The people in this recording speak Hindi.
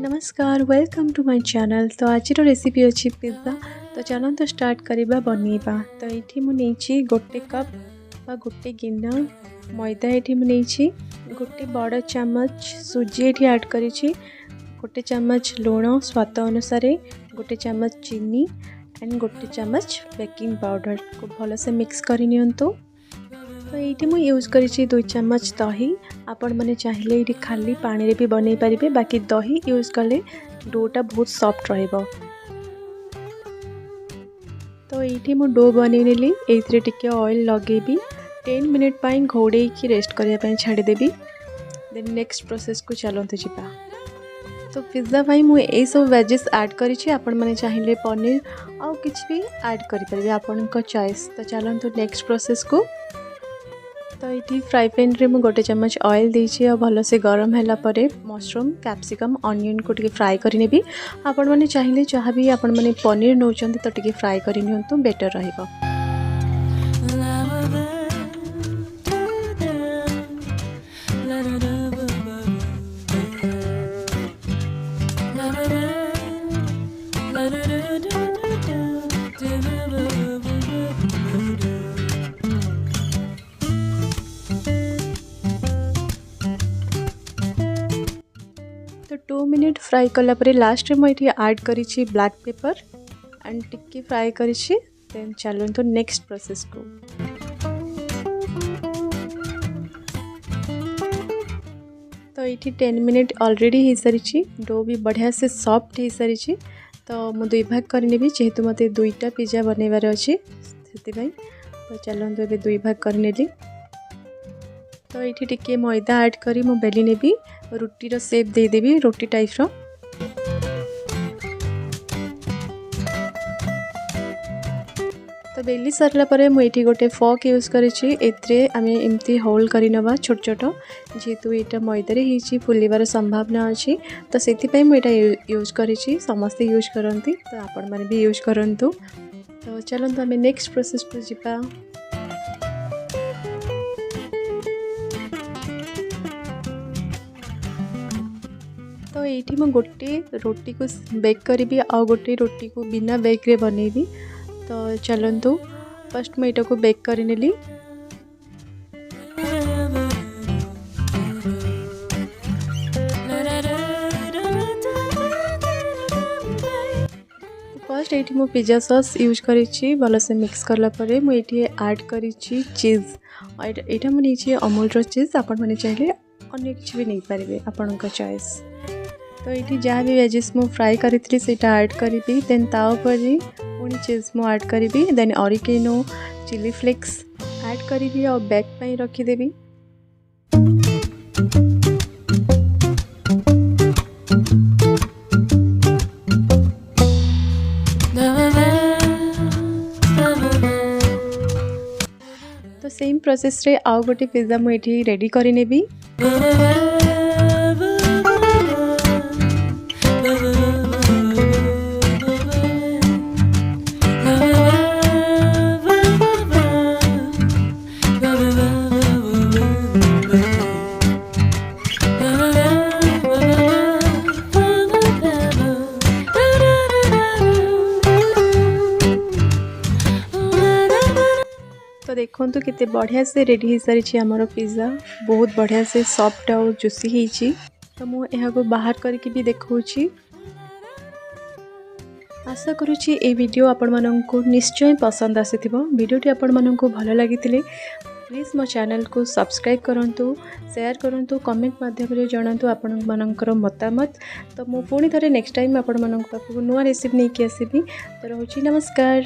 नमस्कार वेलकम टू माय चैनल। तो आज रेसिपी अच्छी पिज्जा। तो चलो तो स्टार्ट करवा बनइबा। तो ये मुझे गोटे कप बा गोटे गिना मैदा ये मुझे गोटे बड़ चम्मच सुजी ये ऐड करी गोटे चम्मच लुण स्वाद अनुसार गोटे चम्मच चीनी एंड गोटे चम्मच बेकिंग पाउडर को भलसे मिक्स करनी। तो ये मुझे यूज करी 2 चम्मच दही। आपण मैंने चाहिए ये खाली पानी रे भी बनै पारिबे, बाकी दही यूज कले डोटा बहुत सॉफ्ट रहिबो। तो ये मु डो बनै नेली। एइथरे टिके ऑयल लगेबी 10 मिनट पाई घोड़े की रेस्ट करिया पाई छाड़ी देबी। देन नेक्स्ट प्रोसेस को चलंतु जिबा। तो पिज्जा पाई मु ए सब वेजेस ऐड करी छी। आपण माने चाहिए पनीर आ किछ भी ऐड करि परिबे, आपण को चॉइस। तो चलंतु नेक्स्ट प्रोसेस को। तो ये फ्राई पैन रे मुझे गोटे चम्मच ऑयल देछि और भल से गरम हैला परे मशरूम कैप्सिकम ऑनियन को टिके फ्राई करि नेबी। आपण माने चाहिए जहाँ भी आपण माने पनीर नौचंती तो टिके फ्राई करि नियंतु, बेटर रहिबो। तो 2 मिनट फ्राई कला परे लास्ट में ये ऐड करी black pepper and tikki fry करी। देन चलो तो नेक्स्ट प्रोसेस को। तो ये 10 मिनट ऑलरेडी हो सारी, डो भी बढ़िया से सॉफ्ट हो सारी। तो मु 2 भाग कर नेबी जेहेतु मते 2टा पिज्जा बनइबार अछि सेति भाई। तो चलो तो 2 भाग कर नेली। तो ये टिके मैदा ऐड करी मु बेली नेबी, रुटीर शेप दे देबी रोटी टाइप रो। तो बेली सरला परे मु एठी गोटे फॉक यूज करिछि। एथरे आमे एमती होल्ड करि नबा छोट छोट, जेहेतु एटा मैदा रे हिची फुलिबार संभावना अछि। तो सेति पई मु एटा यूज करिछि। समस्त यूज करंती तो आपण माने भी यूज करंतु। तो चलंतु आमे नेक्स्ट प्रोसेस को जिबा। तो ये मैं गोटे रोटी को बेक करी आ गोटे रोटी को बिना बेक रे बनैबी। तो चलंतु फर्स्ट मैं इटा को बेक कर नेली। फर्स्ट ये मु पिज्जा सॉस यूज करी भल से मिक्स करला परे मु ये ऐड करी चीज। यहाँ मुझे अमूल चीज, आपण मैंने चाहिए अन्य किसी भी नहीं पारे, आपण का चॉइस। तो ये जहाँ भी वेजेस मु फ्राई करी ऐड करी। देन ताऊपर पुणी चीज मु ऐड करी। Then oregano chilli flakes add करी और बैक पाई रखीदेवी। तो सेम प्रोसेस रे आउ गोटे पिज्जा मु एठी रेडी करी नेबी। तो देखो तो कितने बढ़िया से रेडी हो सारी आमर पिज्जा, बहुत बढ़िया से सॉफ्ट और जूसी होइछि। तो मु यहाँ को बाहर करके भी देखौछि। आशा करुछि ए वीडियो आपण माननकु निश्चय पसंद आसीथिबो। वीडियोटी आपण माननकु भलो लागितिले प्लीज मो चैनल को सब्सक्राइब करंतु, शेयर करंतु, कमेंट माध्यम रे जणांतु आपण माननकर मतामत। तो मु पुणी थरे नेक्स्ट टाइम आपण माननकु पाखु नुवा रेसिपी नै कि आसीबी। तो रहउछि नमस्कार।